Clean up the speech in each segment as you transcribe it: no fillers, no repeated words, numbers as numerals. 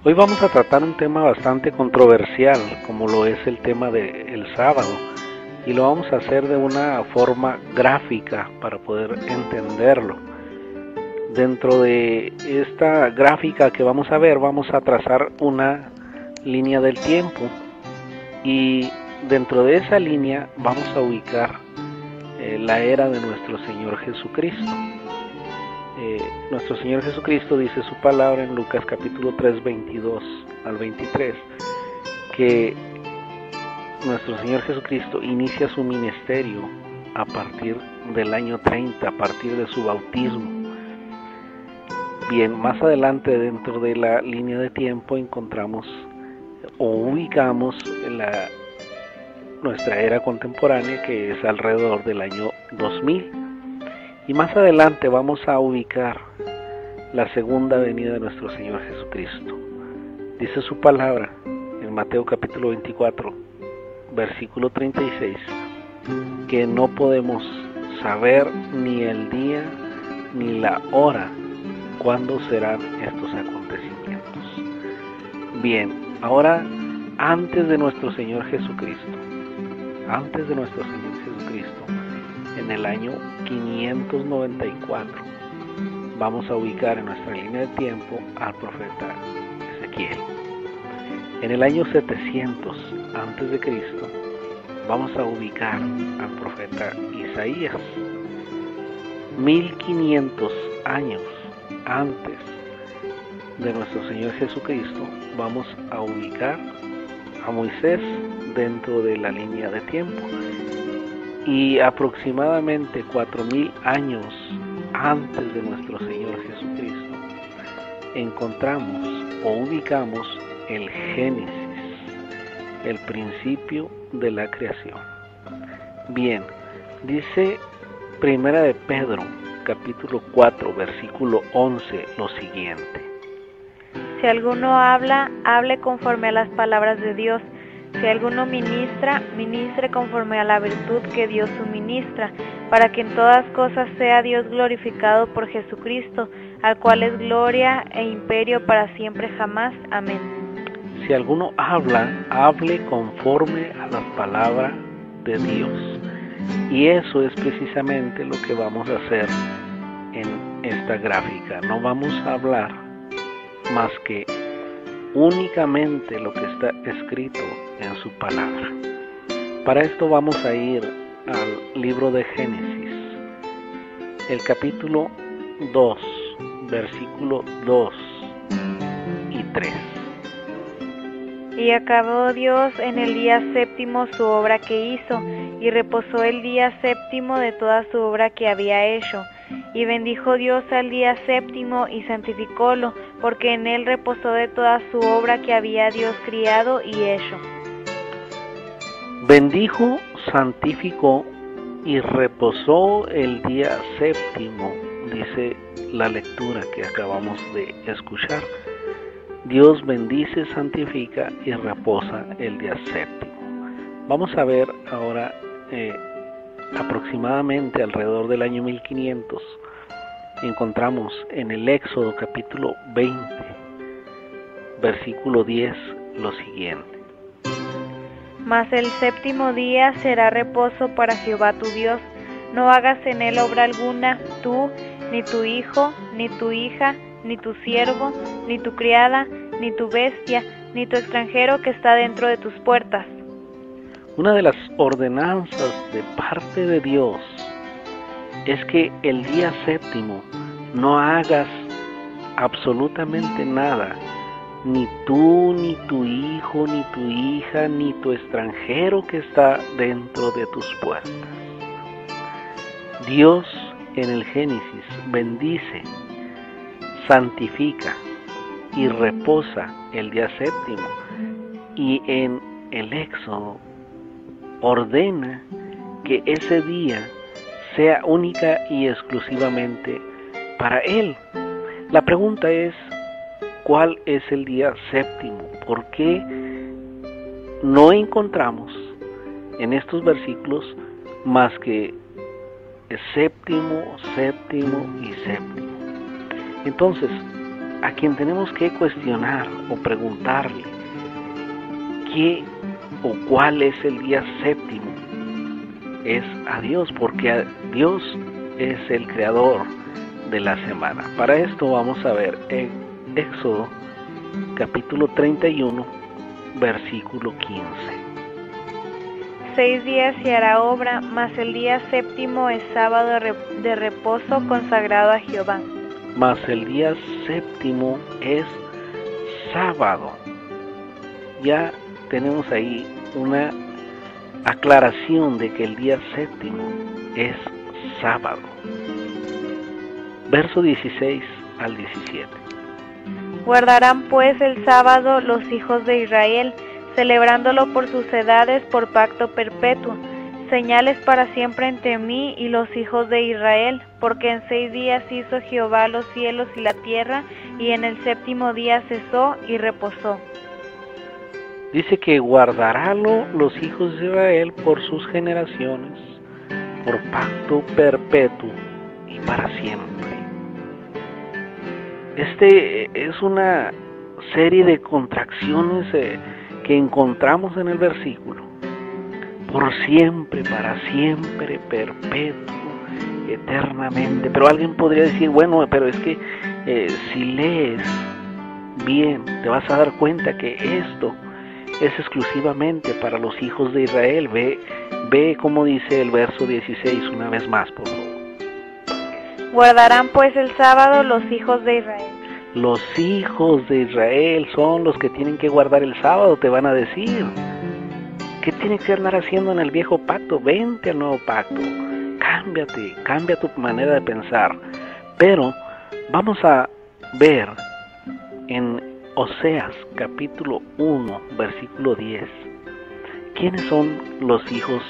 Hoy vamos a tratar un tema bastante controversial, como lo es el tema del sábado, y lo vamos a hacer de una forma gráfica para poder entenderlo. Dentro de esta gráfica que vamos a ver, vamos a trazar una línea del tiempo, y dentro de esa línea vamos a ubicar la era de nuestro Señor Jesucristo. Nuestro Señor Jesucristo dice su palabra en Lucas capítulo 3, 22 al 23, que nuestro Señor Jesucristo inicia su ministerio a partir del año 30, a partir de su bautismo. Bien, más adelante dentro de la línea de tiempo encontramos o ubicamos nuestra era contemporánea, que es alrededor del año 2000. Y más adelante vamos a ubicar la segunda venida de nuestro Señor Jesucristo. Dice su palabra en Mateo capítulo 24, versículo 36, que no podemos saber ni el día ni la hora cuándo serán estos acontecimientos. Bien, ahora antes de nuestro Señor Jesucristo, en el año 594, vamos a ubicar en nuestra línea de tiempo al profeta Ezequiel. En el año 700 antes de Cristo, vamos a ubicar al profeta Isaías. 1500 años antes de nuestro Señor Jesucristo, vamos a ubicar a Moisés dentro de la línea de tiempo. Y aproximadamente 4000 años antes de nuestro Señor Jesucristo, encontramos o ubicamos el Génesis, el principio de la creación. Bien, dice Primera de Pedro, capítulo 4, versículo 11, lo siguiente: Si alguno habla, hable conforme a las palabras de Dios. Si alguno ministra, ministre conforme a la virtud que Dios suministra, para que en todas cosas sea Dios glorificado por Jesucristo, al cual es gloria e imperio para siempre jamás. Amén. Si alguno habla, hable conforme a las palabras de Dios. Y eso es precisamente lo que vamos a hacer en esta gráfica. No vamos a hablar más que únicamente lo que está escrito en su palabra. Para esto vamos a ir al libro de Génesis, el capítulo 2, versículo 2 y 3. Y acabó Dios en el día séptimo su obra que hizo, y reposó el día séptimo de toda su obra que había hecho. Y bendijo Dios al día séptimo y santificólo, porque en él reposó de toda su obra que había Dios criado y hecho. Bendijo, santificó y reposó el día séptimo, dice la lectura que acabamos de escuchar. Dios bendice, santifica y reposa el día séptimo. Vamos a ver ahora aproximadamente alrededor del año 1500, encontramos en el Éxodo capítulo 20, versículo 10, lo siguiente: Mas el séptimo día será reposo para Jehová tu Dios. No hagas en él obra alguna, tú, ni tu hijo, ni tu hija, ni tu siervo, ni tu criada, ni tu bestia, ni tu extranjero que está dentro de tus puertas. Una de las ordenanzas de parte de Dios es que el día séptimo no hagas absolutamente nada, ni tú, ni tu hijo, ni tu hija, ni tu extranjero que está dentro de tus puertas. Dios en el Génesis bendice, santifica y reposa el día séptimo, y en el Éxodo ordena que ese día sea única y exclusivamente para Él. La pregunta es, ¿cuál es el día séptimo? ¿Por qué no encontramos en estos versículos más que séptimo, séptimo y séptimo? Entonces, a quien tenemos que cuestionar o preguntarle qué o cuál es el día séptimo es a Dios, porque Dios es el creador de la semana. Para esto vamos a ver en Éxodo capítulo 31 versículo 15. 6 días se hará obra, mas el día séptimo es sábado de reposo consagrado a Jehová. Mas el día séptimo es sábado. Ya tenemos ahí una aclaración de que el día séptimo es sábado. Verso 16 al 17. Guardarán pues el sábado los hijos de Israel, celebrándolo por sus edades por pacto perpetuo, señales para siempre entre mí y los hijos de Israel, porque en 6 días hizo Jehová los cielos y la tierra, y en el séptimo día cesó y reposó. Dice que guardarálo los hijos de Israel por sus generaciones, por pacto perpetuo y para siempre. Es una serie de contracciones que encontramos en el versículo. Por siempre, para siempre, perpetuo, eternamente. Pero alguien podría decir, bueno, pero es que si lees bien, te vas a dar cuenta que esto es exclusivamente para los hijos de Israel. Ve como dice el verso 16 una vez más, por favor. Guardarán pues el sábado los hijos de Israel. Los hijos de Israel son los que tienen que guardar el sábado, te van a decir. ¿Qué tienes que andar haciendo en el viejo pacto? Vente al nuevo pacto. Cámbiate, cambia tu manera de pensar. Pero vamos a ver en Oseas capítulo 1, versículo 10. ¿Quiénes son los hijos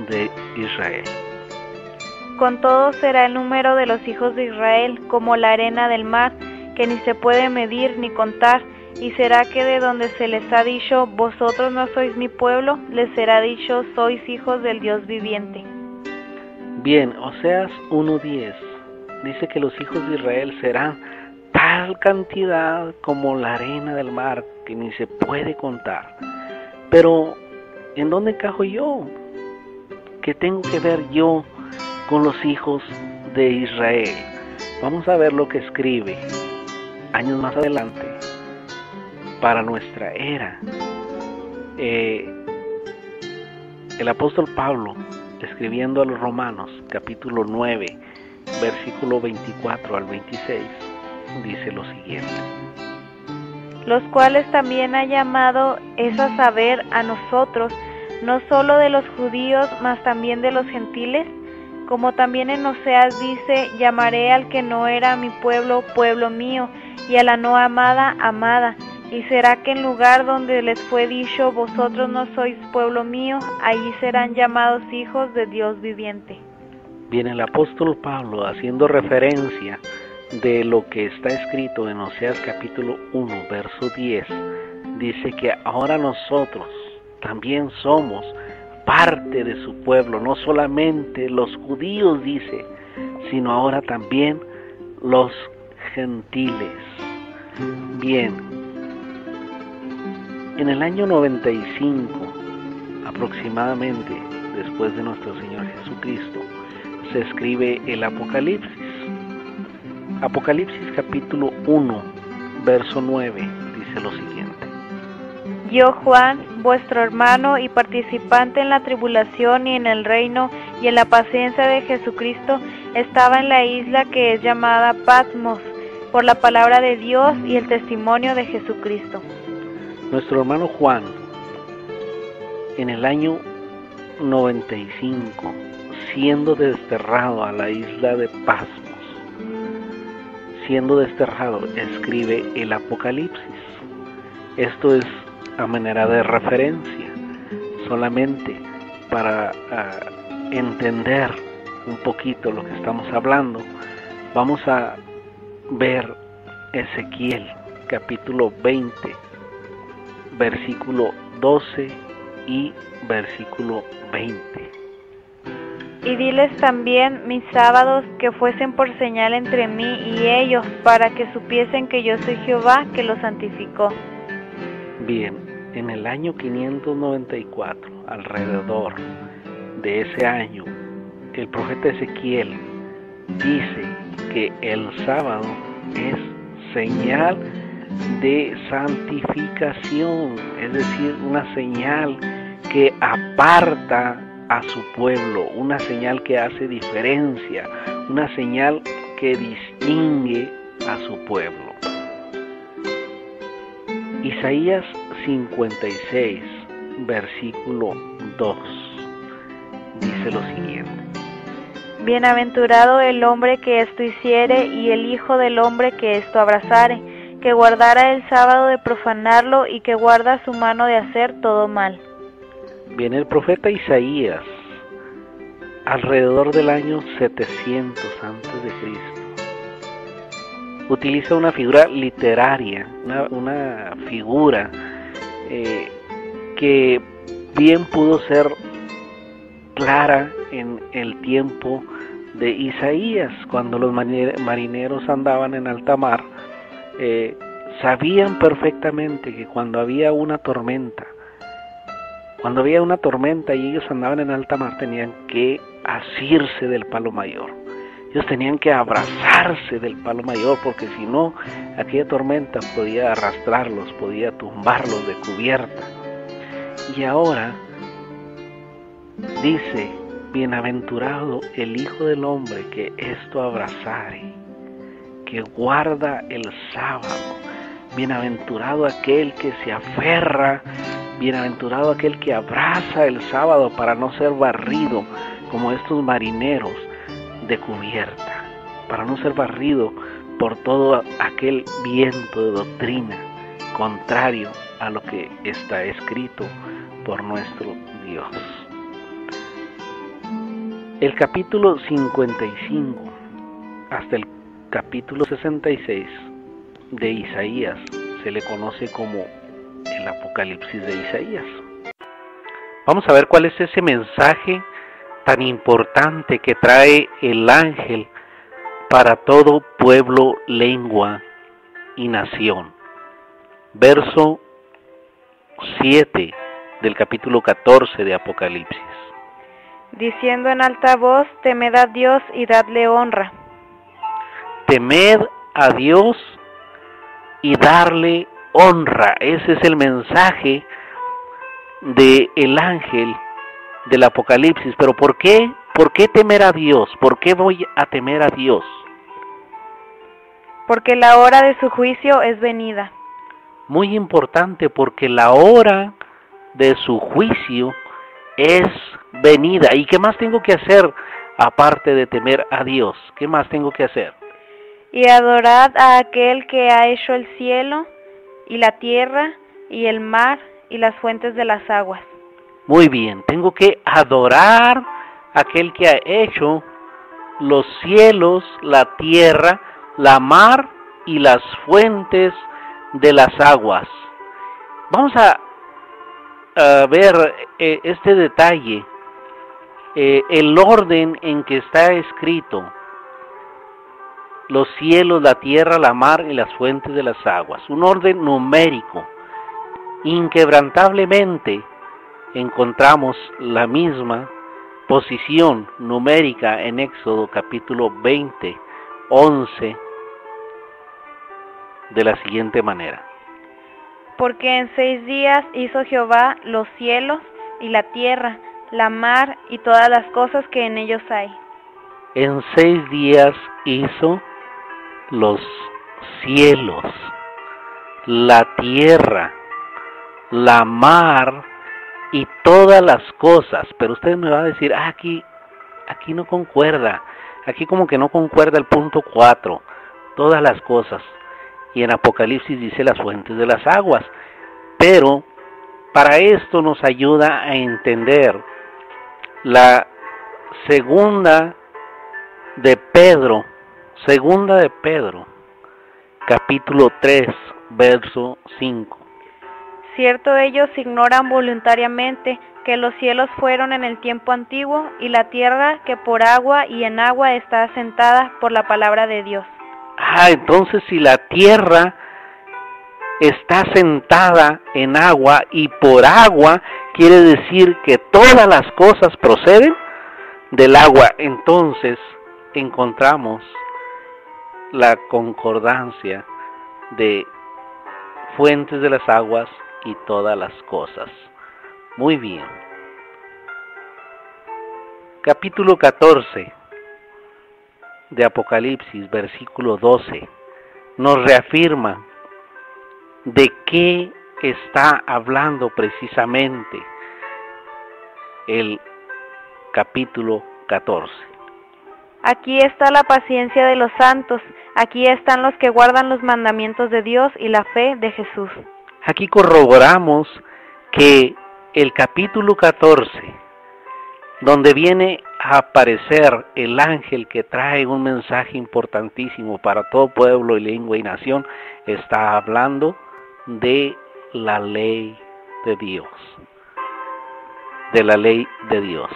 de Israel? Con todo será el número de los hijos de Israel como la arena del mar, que ni se puede medir ni contar, y será que de donde se les ha dicho, vosotros no sois mi pueblo, les será dicho, sois hijos del Dios viviente. Bien, Oseas 1:10 dice que los hijos de Israel serán tal cantidad como la arena del mar, que ni se puede contar. Pero, ¿en dónde encajo yo? ¿Qué tengo que ver yo con los hijos de Israel? Vamos a ver lo que escribe años más adelante para nuestra era el apóstol Pablo, escribiendo a los Romanos capítulo 9 versículo 24 al 26, dice lo siguiente: los cuales también ha llamado es a saber a nosotros, no solo de los judíos, mas también de los gentiles, como también en Oseas dice, llamaré al que no era mi pueblo, pueblo mío, y a la no amada, amada. Y será que en lugar donde les fue dicho, vosotros no sois pueblo mío, allí serán llamados hijos de Dios viviente. Bien, el apóstol Pablo, haciendo referencia de lo que está escrito en Oseas capítulo 1, verso 10, dice que ahora nosotros también somos parte de su pueblo, no solamente los judíos, dice, sino ahora también los gentiles. Bien, en el año 95, aproximadamente, después de nuestro Señor Jesucristo, se escribe el Apocalipsis. Apocalipsis capítulo 1, verso 9, dice lo siguiente: yo, Juan, vuestro hermano y participante en la tribulación y en el reino y en la paciencia de Jesucristo, estaba en la isla que es llamada Patmos, por la palabra de Dios y el testimonio de Jesucristo. Nuestro hermano Juan, en el año 95, siendo desterrado a la isla de Patmos, siendo desterrado, escribe el Apocalipsis. Esto es a manera de referencia, solamente para entender un poquito lo que estamos hablando. Vamos a ver Ezequiel capítulo 20, versículo 12 y versículo 20. Y diles también mis sábados que fuesen por señal entre mí y ellos, para que supiesen que yo soy Jehová, que los santificó. Bien, en el año 594, alrededor de ese año, el profeta Ezequiel dice que el sábado es señal de santificación, es decir, una señal que aparta a su pueblo, una señal que hace diferencia, una señal que distingue a su pueblo. Isaías 56, versículo 2, dice lo siguiente: Bienaventurado el hombre que esto hiciere, y el hijo del hombre que esto abrazare, que guardara el sábado de profanarlo, y que guarda su mano de hacer todo mal. Bien, el profeta Isaías, alrededor del año 700 a.C., utiliza una figura literaria, una figura que bien pudo ser clara en el tiempo de Isaías, cuando los marineros andaban en alta mar. Sabían perfectamente que cuando había una tormenta y ellos andaban en alta mar, tenían que asirse del palo mayor. Ellos tenían que abrazarse del palo mayor, porque si no, aquella tormenta podía arrastrarlos, podía tumbarlos de cubierta. Y ahora dice: bienaventurado el hijo del hombre que esto abrazare, que guarda el sábado. Bienaventurado aquel que se aferra, bienaventurado aquel que abraza el sábado para no ser barrido como estos marineros de cubierta, para no ser barrido por todo aquel viento de doctrina contrario a lo que está escrito por nuestro Dios. El capítulo 55 hasta el capítulo 66 de Isaías se le conoce como el Apocalipsis de Isaías. Vamos a ver cuál es ese mensaje tan importante que trae el ángel para todo pueblo, lengua y nación. Verso 7 del capítulo 14 de Apocalipsis. Diciendo en alta voz: temed a Dios y dadle honra. Temed a Dios y darle honra. Ese es el mensaje del ángel del Apocalipsis. Pero ¿por qué? ¿Por qué temer a Dios? ¿Por qué voy a temer a Dios? Porque la hora de su juicio es venida. Muy importante, porque la hora de su juicio es venida. ¿Y qué más tengo que hacer aparte de temer a Dios? ¿Qué más tengo que hacer? Y adorad a aquel que ha hecho el cielo y la tierra y el mar y las fuentes de las aguas. Muy bien, tengo que adorar a aquel que ha hecho los cielos, la tierra, la mar y las fuentes de las aguas. Vamos a ver este detalle, el orden en que está escrito: los cielos, la tierra, la mar y las fuentes de las aguas. Un orden numérico. Inquebrantablemente encontramos la misma posición numérica en Éxodo capítulo 20, 11, de la siguiente manera: Porque en 6 días hizo Jehová los cielos y la tierra, la mar y todas las cosas que en ellos hay. En 6 días hizo los cielos, la tierra, la mar y todas las cosas. Pero usted me va a decir: aquí no concuerda, aquí como que no concuerda el punto 4, todas las cosas. Y en Apocalipsis dice las fuentes de las aguas. Pero para esto nos ayuda a entender la segunda de Pedro, capítulo 3, verso 5. Cierto, ellos ignoran voluntariamente que los cielos fueron en el tiempo antiguo, y la tierra que por agua y en agua está asentada por la palabra de Dios. Entonces si la tierra está sentada en agua y por agua, quiere decir que todas las cosas proceden del agua. Entonces encontramos la concordancia de fuentes de las aguas y todas las cosas. Muy bien. Capítulo 14 de Apocalipsis, versículo 12, nos reafirma de qué está hablando precisamente el capítulo 14. Aquí está la paciencia de los santos, aquí están los que guardan los mandamientos de Dios y la fe de Jesús. Aquí corroboramos que el capítulo 14, donde viene a aparecer el ángel que trae un mensaje importantísimo para todo pueblo y lengua y nación, está hablando de la ley de Dios. De la ley de Dios.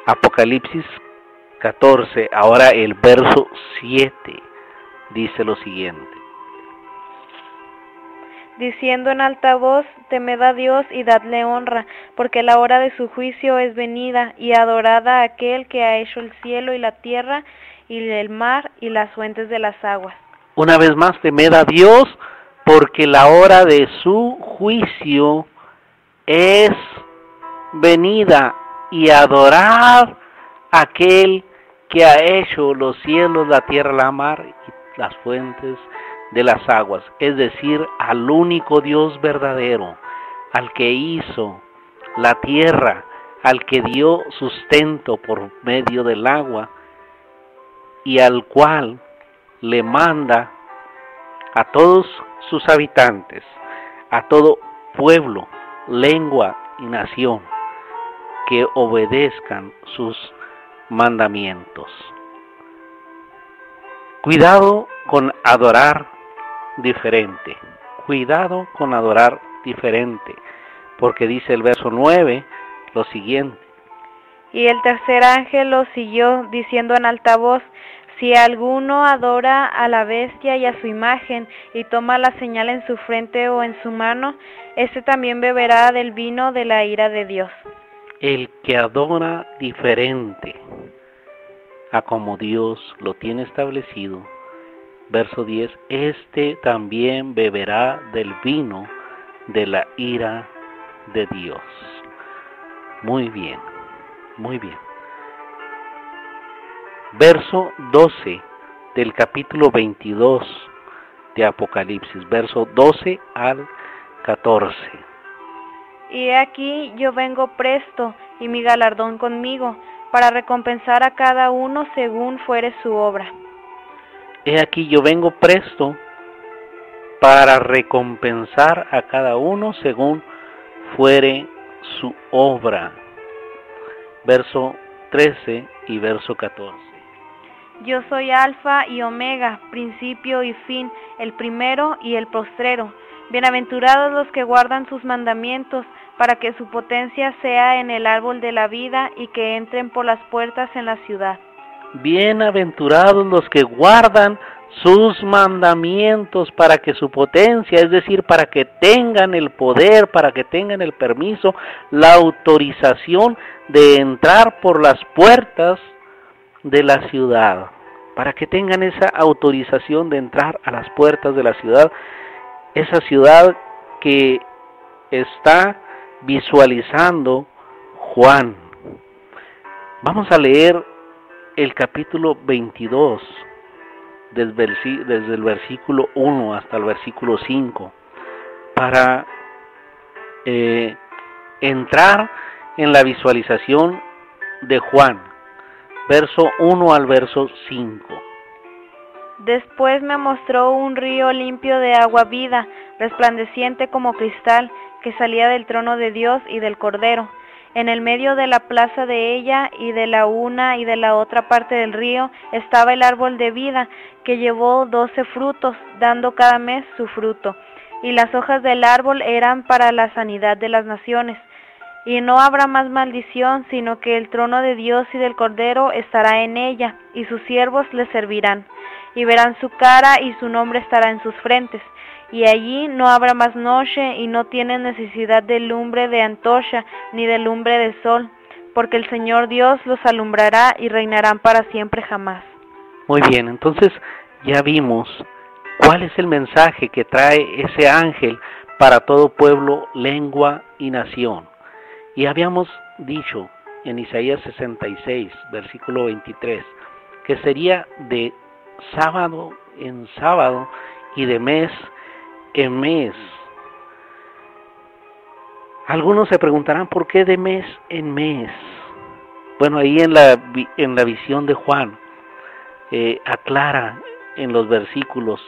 Apocalipsis 14, ahora el verso 7, dice lo siguiente. Diciendo en alta voz, temed a Dios y dadle honra, porque la hora de su juicio es venida, y adorad a aquel que ha hecho el cielo y la tierra, y el mar y las fuentes de las aguas. Una vez más, temed a Dios, porque la hora de su juicio es venida, y adorad a aquel que ha hecho los cielos, la tierra, la mar y las fuentes de las aguas, es decir, al único Dios verdadero, al que hizo la tierra, al que dio sustento por medio del agua y al cual le manda a todos sus habitantes, a todo pueblo, lengua y nación, que obedezcan sus mandamientos. Cuidado con adorar diferente. Cuidado con adorar diferente, porque dice el verso 9 lo siguiente. Y el tercer ángel lo siguió, diciendo en alta voz, si alguno adora a la bestia y a su imagen, y toma la señal en su frente o en su mano, ese también beberá del vino de la ira de Dios. El que adora diferente a como Dios lo tiene establecido, verso 10, este también beberá del vino de la ira de Dios. Muy bien, muy bien. Verso 12 del capítulo 22 de Apocalipsis, verso 12 al 14. Y he aquí yo vengo presto, y mi galardón conmigo, para recompensar a cada uno según fuere su obra. He aquí yo vengo presto para recompensar a cada uno según fuere su obra. Verso 13 y verso 14. Yo soy Alfa y Omega, principio y fin, el primero y el postrero. Bienaventurados los que guardan sus mandamientos, para que su potencia sea en el árbol de la vida y que entren por las puertas en la ciudad. Bienaventurados los que guardan sus mandamientos, para que su potencia, es decir, para que tengan el poder, para que tengan el permiso, la autorización de entrar por las puertas de la ciudad, para que tengan esa autorización de entrar a las puertas de la ciudad, esa ciudad que está visualizando Juan. Vamos a leer el capítulo 22, desde el versículo 1 hasta el versículo 5, para entrar en la visualización de Juan, verso 1 al verso 5. Después me mostró un río limpio de agua viva, resplandeciente como cristal, que salía del trono de Dios y del Cordero. En el medio de la plaza de ella, y de la una y de la otra parte del río, estaba el árbol de vida, que llevó 12 frutos, dando cada mes su fruto. Y las hojas del árbol eran para la sanidad de las naciones. Y no habrá más maldición, sino que el trono de Dios y del Cordero estará en ella, y sus siervos le servirán, y verán su cara, y su nombre estará en sus frentes. Y allí no habrá más noche, y no tienen necesidad de lumbre de antorcha, ni de lumbre de sol, porque el Señor Dios los alumbrará, y reinarán para siempre jamás. Muy bien, entonces ya vimos cuál es el mensaje que trae ese ángel para todo pueblo, lengua y nación. Y habíamos dicho en Isaías 66, versículo 23, que sería de sábado en sábado y de mes en mes. Algunos se preguntarán por qué de mes en mes. Bueno, ahí en la visión de Juan aclara en los versículos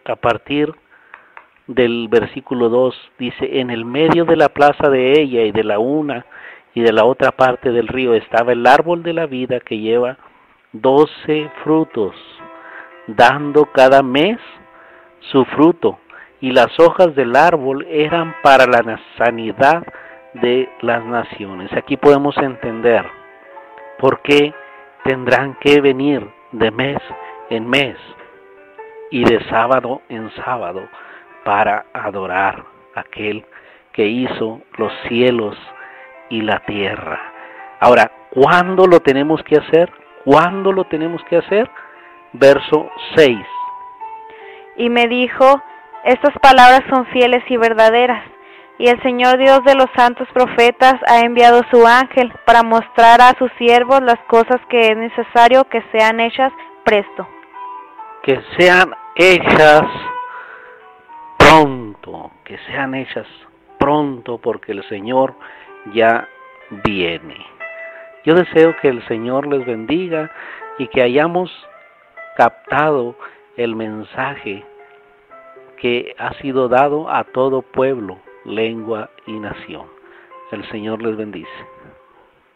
a partir del versículo 2, dice: en el medio de la plaza de ella y de la una y de la otra parte del río estaba el árbol de la vida que lleva 12 frutos, dando cada mes su fruto, y las hojas del árbol eran para la sanidad de las naciones. Aquí podemos entender por qué tendrán que venir de mes en mes y de sábado en sábado para adorar a aquel que hizo los cielos y la tierra. Ahora, ¿cuándo lo tenemos que hacer? ¿Cuándo lo tenemos que hacer? Verso 6. Y me dijo: estas palabras son fieles y verdaderas, y el Señor Dios de los santos profetas ha enviado su ángel para mostrar a sus siervos las cosas que es necesario que sean hechas presto. Que sean hechas pronto, que sean hechas pronto, porque el Señor ya viene. Yo deseo que el Señor les bendiga y que hayamos captado el mensaje que ha sido dado a todo pueblo, lengua y nación. El Señor les bendice.